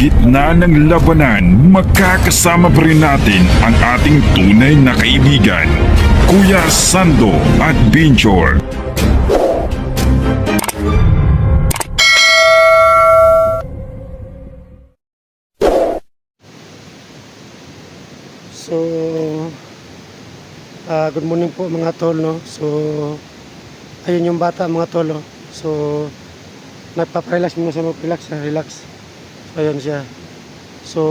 gitna ng labanan, magkakasama pa rin natin ang ating tunay na kaibigan, Kuya Sando Adventure. So, good morning po mga tol, no? So, ayun yung bata mga tol, no? So, nagpaparelax muna siya, relax. So, ayun siya. So,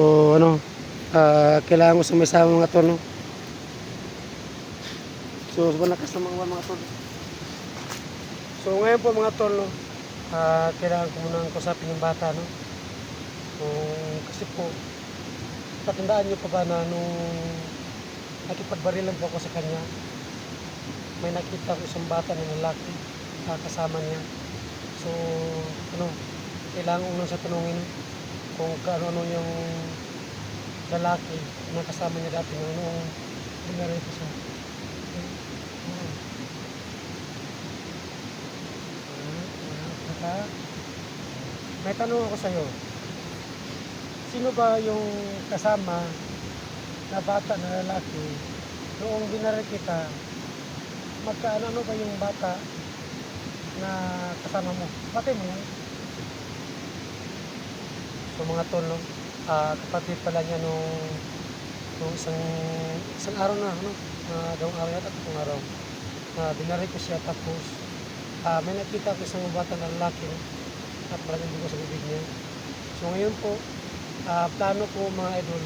kailangan ko sumisama mga tol, no? So, malakas na mga tol. So, ngayon po mga tol, no? Kailangan ko munang kusapin yung bata, no? Kasi po, tatandaan niyo pa ba na nung nakipagbarilan po ako sa kanya, may nakita ko isang bata na lalaki kasama niya. So, kailangan unang sa tanungin kung ano yung lalaki na kasama niya dati nung binaril ko siya. May tanong ako sa'yo. Sino ba yung kasama na bata na lalaki noong binaril kita? Ano ba yung bata na kasama mo? Patay mo yan? So mga tol, no? Kapatid pala niya nung isang araw na, dalawang araw yata, tatlong araw. Binaril ko siya tapos may nakita ko isang bata na lalaki, no? At maraming dugo sa bibig niya. So ngayon po, plano ko mga idol,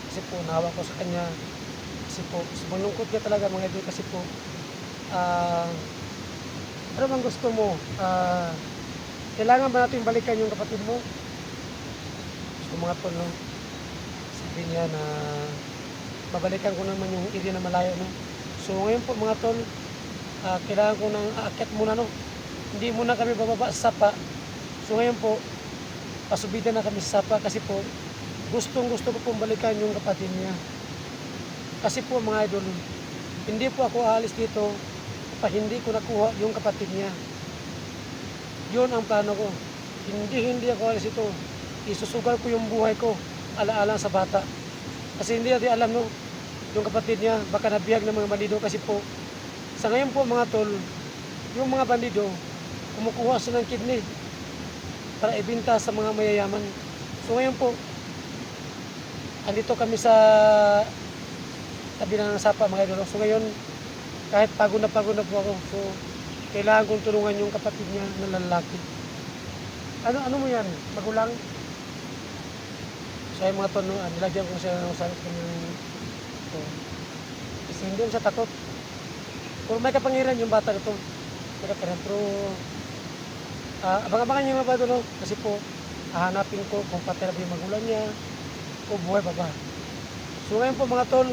kasi po nahawa ko sa kanya, kasi po malungkot ka talaga mga idol, kasi po ano bang gusto mo, kailangan ba natin balikan yung kapatid mo? So mga tol, no, sabi niya na babalikan ko naman yung area na malayo, no? So ngayon po mga tol, kailangan ko nang aakyat muna, no? Hindi muna kami bababa sa sapa. So ngayon po, pasubitan na kami sa sapa, kasi po gusto ko pong balikan yung kapatid niya. Kasi po mga idol, hindi po ako aalis dito pa hindi ko nakuha yung kapatid niya. Yun ang plano ko. Hindi ako aalis dito. Isusugal ko yung buhay ko ala-alang sa bata. Kasi hindi natin alam, no, yung kapatid niya baka nabiyag ng mga bandido. Kasi po sa ngayon po mga tol, yung mga bandido kumukuha sila ng kidney para ibenta sa mga mayayaman. So ngayon po, andito kami sa tabi ng sapa mga idol. So ngayon, kahit pagod na po ako, so kailangan kong tulungan yung kapatid niya na lalaki. Ano mo yan? Magulang? So ay mga tono, nilagyan ko siya ng sakit kanyang kasi hindi siya takot. Kung may kapangyarihan yung bata na ito, may kapangyarihan. Pero abang-abangan niyo mga bata, no? Kasi po, hahanapin ko kung patay na ba yung magulang niya o buhay pa ba. So ngayon po mga tol,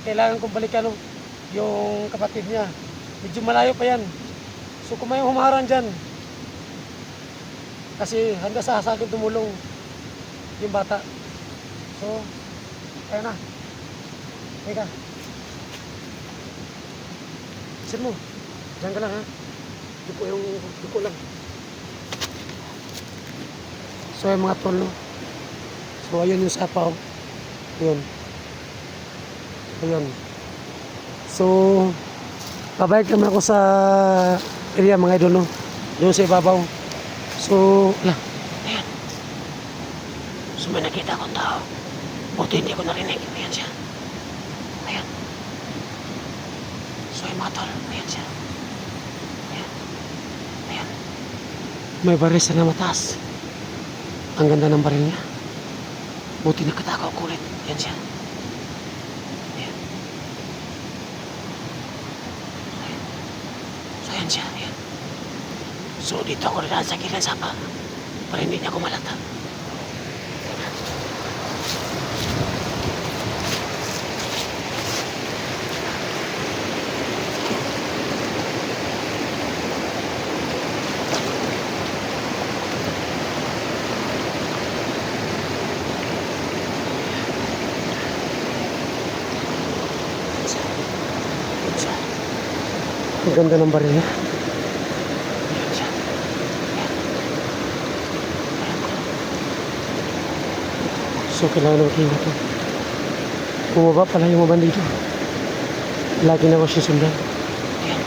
kailangan kong balikan, no, yung kapatid niya. Medyo malayo pa yan. So kung may humaharang dyan, kasi hanggang sa akin tumulong yung bata. So, kaya na. Teka. Isin mo. Diyan ka lang, ha. Duko lang. So yung mga tol, no? So ayun yung sapaw. Ayun. So pabalik naman ako sa area mga idol, no? Doon sa ibabaw. So ayan. So may nakita akong tao. Buti hindi ko narinig. Ayan siya. Ayan. So yung mga tol, ayan siya. Ayan. May baris na mataas. Ang ganda ng baril niya. Buti nakatakaw ko ulit. Yan siya. Ayan. So yan siya. Ayan. So dito ako rin sa gilid sapa para hindi niya kumalata. Ang ganda ng baril niya. So, kailangan naman ingat to. Bumaba pala yung mga bandito. Lagi na ako siya sundan. Ayan.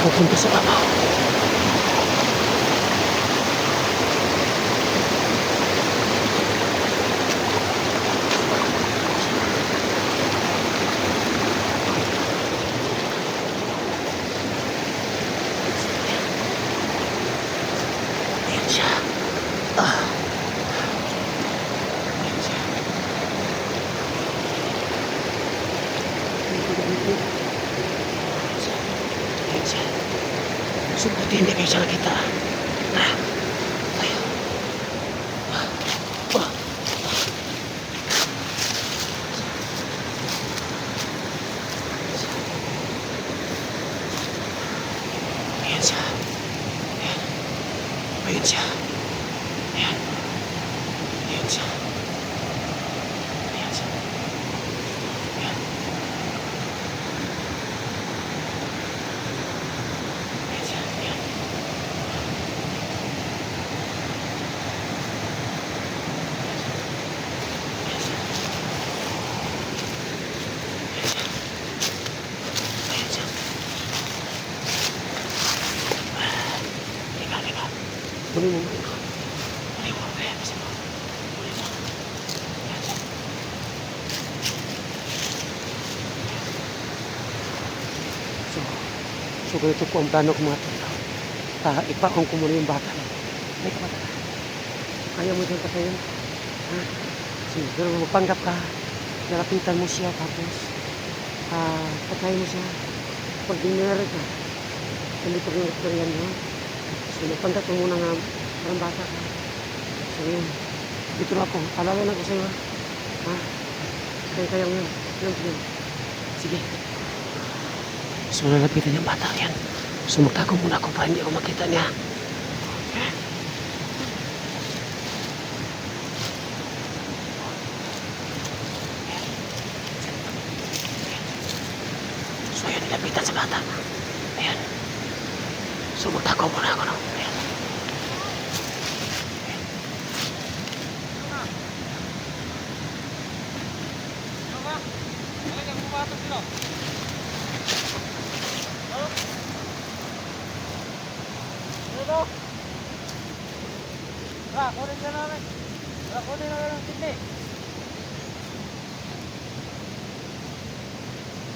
Pupunta sa babaw. Ayan siya. Ayan siya. Ayan siya. Subuti hindi kayo siya nakita. Tayo. Ayan siya. Ayan. Ayan siya. Ayan. Ayan siya. Ayan siya. Ayan. Ayan siya. Ayan. Kunin mo. Kunin mo. Ayan, bisa mo. Kunin mo. Ayan siya. So ganito po ang plano ko mga tao. Ipaong ko muna yung bata. Ay, kabata ka. Kaya mo dyan kasi yun. Ha? Siguro magpanggap ka. Nalapitan mo siya tapos patayin mo siya. Pag dinner ka, hindi pag nangyari mo. So, nagpanggap mo muna nga parang bata ka. So, yun. Dito na ako. Alala na ko sa'yo, ha? Ha? Kaya mo yun. Yun. Sige. So, nalapitan yung bata. Yan. So, magtago muna ako para hindi ako makita niya. Okay. So, yun. Nilapitan sa bata. Ayan. So, magtago muna ako, no? Ayan. Kunin ka namin. Kunin na lang hindi.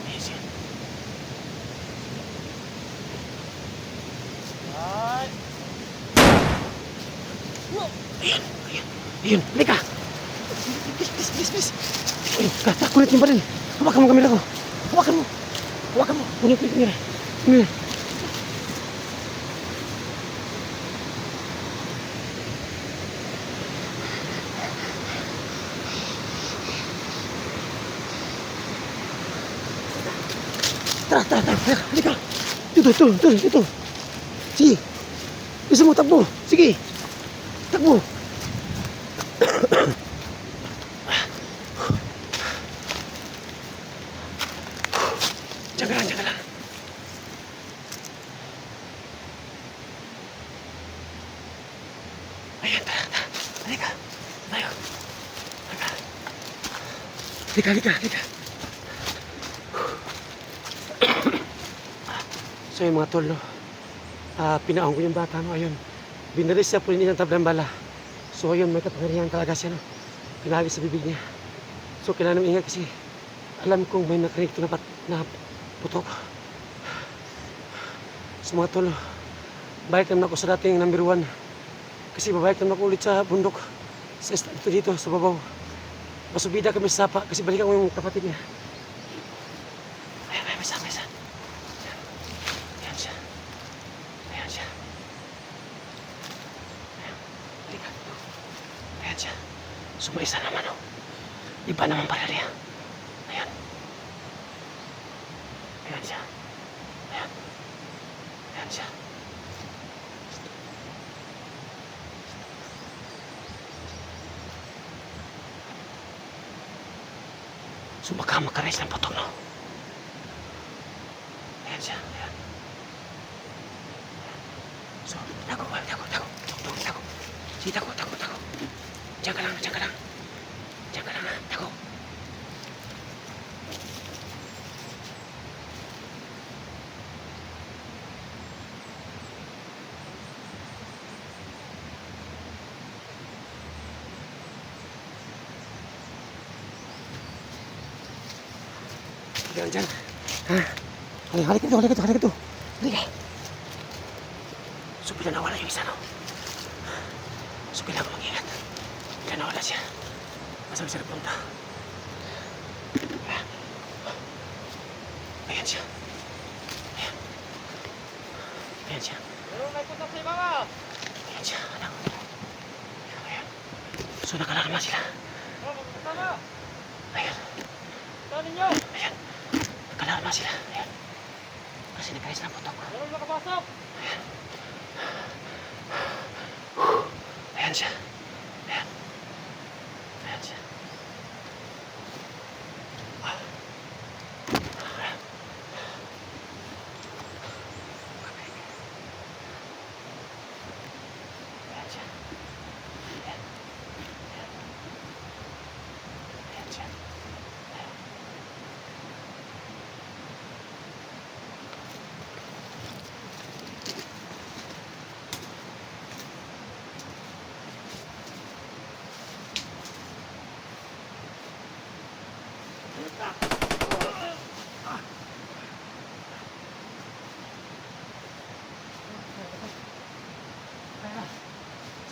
Ayan siya. Ay. Ayan. Ayun. Halika. Please. Ayun. Kunin yung baril. Hawakan mo kamera ko. Hawakan mo. Kunin yung kamera. Kamera. Tara. Halika. Dito. Sige. Bisa mo, takbo. Sige. Takbo. Jaga lang. Ayan, tara. Halika. Tayo. Halika. So yung mga tol, no? Pinaong ko yung bata, no? Ayun. Binalis siya po niya ng tablang bala. So ayun, may kapangyarihan talaga siya, no? Pinalis sa bibig niya. So kailangan namin ingat kasi alam kong may nakarinig na putok. So mga tol, balik naman ako sa dating number 1. Kasi babalik naman ako ulit sa bundok. Sa dito, sa babaw. Masubida kami sa sapa kasi balikan ko yung kapatid niya. Ayan, may isa. Sumaisa naman, oh. Iba naman pala niya. Ayan. Ayan siya. Ayan. Ayan siya. So baka makarais ng putok, no? Ayan siya. Ayan. So, tago. Sige, tago. Diyan ka lang. Diyan ka lang, ha? Tago. Diyan. Ha? Halika dito. Halika. So, bila nawala yung isa, no? So, kailangan mag-ingat. Bila nawala siya. Masang siya nagpunta. Ayan siya. Ayan siya. Pero may putok sa ibaba. Ayan siya, anak. Ayan. So, nakalakama sila. Oh, magkasama. Ayan. Saan ninyo? Ayan. Nakalakama sila. Ayan. Kasi nagkais ng putok. Meron makapasok. Ayan siya. Ayan. Ayan siya. Ayan siya. Ayan. Ayan siya.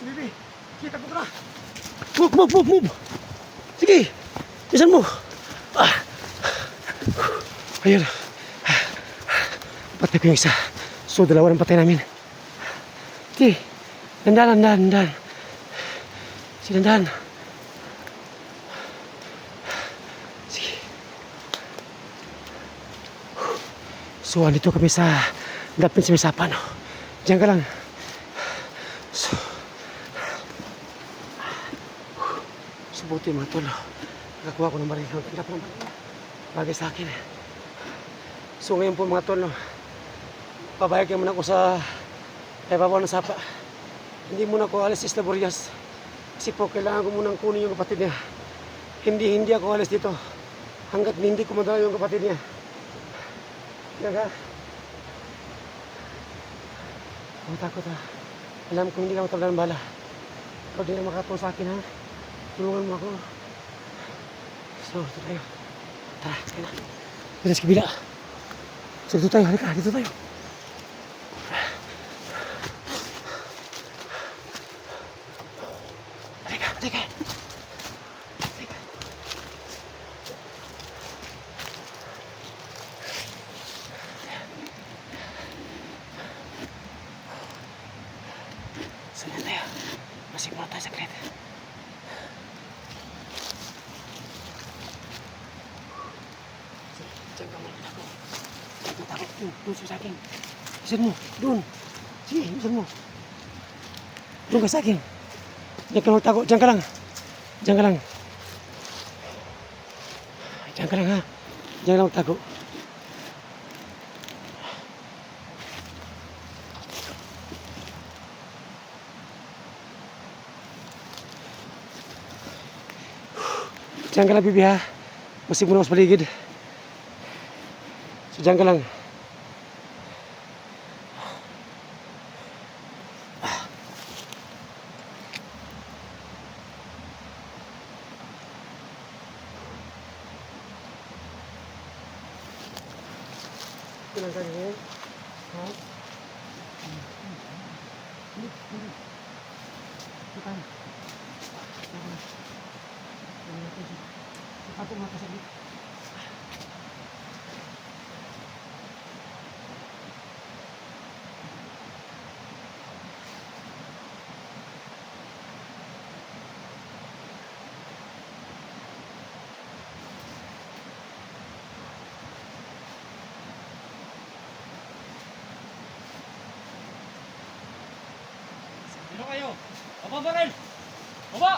Si Bibi, kita ko na. Move. Sige, bisan mo. Ayun. Patay ko yung isa. So, dalawa ng patay namin. Sige, dandan. Sige, dandan. Sige. So, andito kami sa dapin sa Misapan. Diyan ka lang. So, buti mga tol. Nakakuha ko ng baril. Ang tingnan po ng baril. Bagay sa akin. So ngayon po mga tol, pabayag naman ako sa ibabaw ng sapa. Hindi muna ako alis sa Laborias. Kasi po kailangan ko munang kunin yung kapatid niya. Hindi ako alis dito. Hanggat hindi ko madala yung kapatid niya. Kaya ako takot ha. Alam ko hindi ka matabla ng bala. Ikaw din na makatulong sa akin ha. Tulungan mo ako. So, dito tayo. Tara, kaya na. Dito sa kabila. So, dito tayo. Halika, dito tayo. Halika. So, yan tayo. Masig muna tayo sa kret. Diyan ka muna ako. Takot. Doon sa akin. Bisan mo. Doon. Sige, bisan mo. Doon ka sa akin. Diyan ka magtago. Diyan ka lang. Diyan ka lang ha. Diyan ka lang magtago. Diyan ka lang, Bibi ha. Masig mo na sa paligid. So, diyan ka lang. Ilang kali ngayon? Ha? Ako mga kasabit. Baba baril! Baba!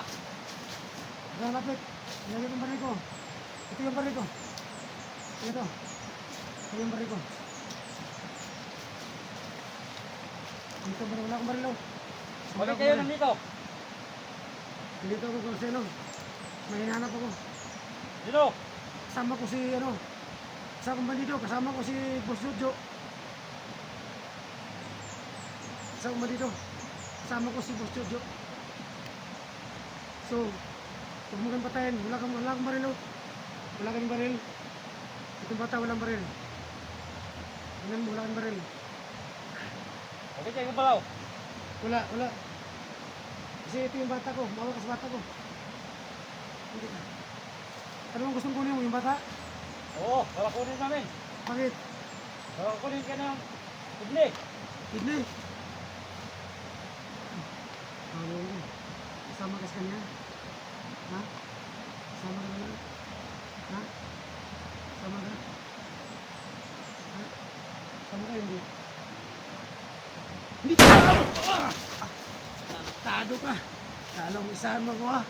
Wala lapit. Ilagay ko yung baril ko. Ito yung baril ko. Ito. Ito yung baril ko. Dito baril. Wala akong baril. Oh. Balik kayo ng dito. Dito ako kung sino. May hinahanap ako. Dito. Kasama ko si ano. Kasama ko dito. Kasama ko si Boss Jojo. Kasama ko dito. Kasama ko si Boss Jojo. So, huwag mo kang patayin. Wala kang baril. Oh. Wala kang baril. Itong bata walang baril. Tingnan mo, wala kang baril. Balik kayo balaw. Wala. Kasi ito yung bata ko. Mawa ka sa bata ko. Hindi ka. Ano ang gustong kunin mo? Yung bata? Oo, para kunin namin. Bakit? Para kunin ka ng kidney. Kidney. Ano mo? Kasama ka sa kanya? Ha? Kasama ka na? Ha? Kasama ka? Ha? Kasama ka hindi? Hindi ka! Tado ka! Talong isahan mo ko ha!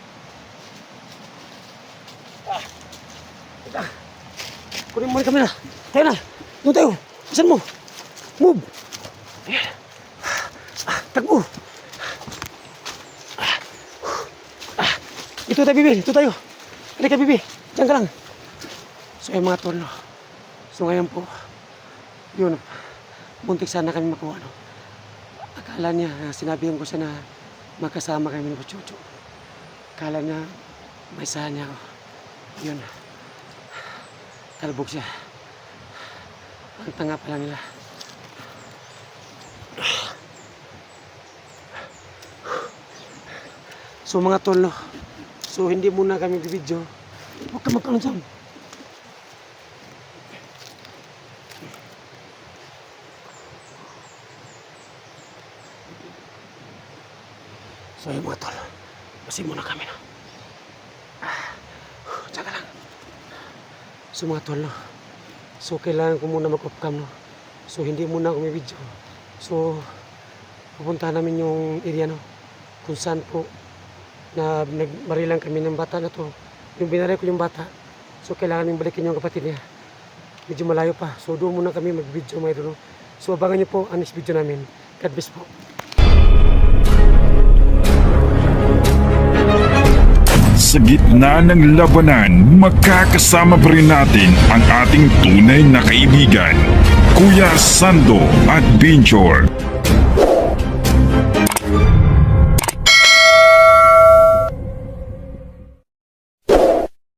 Ika! Kunin mo rin kami na! Tayo na! Doon tayo! Saan mo? Move! Ayan! Takbo! Ito tayo, Bibi. Ito tayo. Halika, Bibi. Diyan ka lang. So, yung mga torno. So, ngayon po, yun, buntik sana kami makuha, no? Akala niya, sinabihan ko siya na magkasama kami ng Chucho. Akala niya, may sahan niya ako. Yun. Talbog siya. Ang tanga pala nila. So, mga torno, so, hindi muna kami bibidyo. Huwag ka magkaroon dyan. So, yung mga tol, basi muna kami, no? Tsaka lang. So, mga tol, no? So, kailangan ko muna mag-off cam, no? So, hindi muna ako may video. So, pupuntahan namin yung area, no? Kung saan po na nagmarilan kami ng bata na to. Yung binaril ko yung bata. So, kailangan yung balikin yung kapatid niya. Medyo malayo pa. So, doon muna kami mag-video, mga idol. So, abangan niyo po ang next video namin. God bless po. Sa gitna ng labanan, magkakasama pa rin natin ang ating tunay na kaibigan, Kuya Sando at Binjor.